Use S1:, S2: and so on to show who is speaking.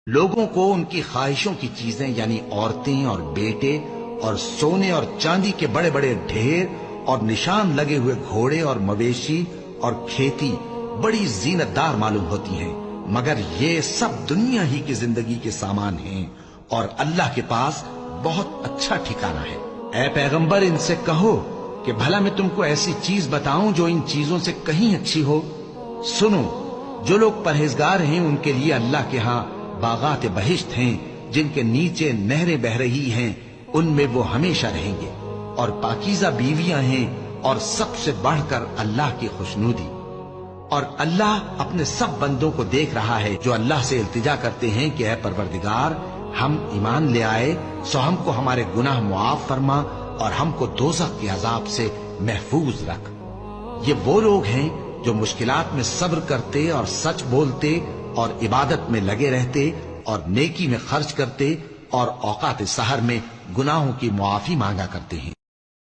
S1: لوگوں کو ان کی خواہشوں کی چیزیں یعنی عورتیں اور بیٹے اور سونے اور چاندی کے بڑے بڑے ڈھیر اور نشان لگے ہوئے گھوڑے اور مویشی اور کھیتی بڑی زینت دار معلوم ہوتی ہیں، مگر یہ سب دنیا ہی کی زندگی کے سامان ہیں اور اللہ کے پاس بہت اچھا ٹھکانہ ہے۔ اے پیغمبر، ان سے کہو کہ بھلا میں تم کو ایسی چیز بتاؤں جو ان چیزوں سے کہیں اچھی ہو؟ سنو، جو لوگ پرہیزگار ہیں ان کے لیے اللہ کے ہاں باغات بہشت ہیں جن کے نیچے نہریں بہ رہی ہیں، ان میں وہ ہمیشہ رہیں گے، اور پاکیزہ بیویاں ہیں، اور سب سے بڑھ کر اللہ کی خوشنودی۔ اور اللہ اپنے سب بندوں کو دیکھ رہا ہے جو اللہ سے التجا کرتے ہیں کہ اے پروردگار، ہم ایمان لے آئے سو ہم کو ہمارے گناہ معاف فرما اور ہم کو دوزخ کے عذاب سے محفوظ رکھ۔ یہ وہ لوگ ہیں جو مشکلات میں صبر کرتے اور سچ بولتے اور عبادت میں لگے رہتے اور نیکی میں خرچ کرتے اور اوقات سحر میں گناہوں کی معافی مانگا کرتے ہیں۔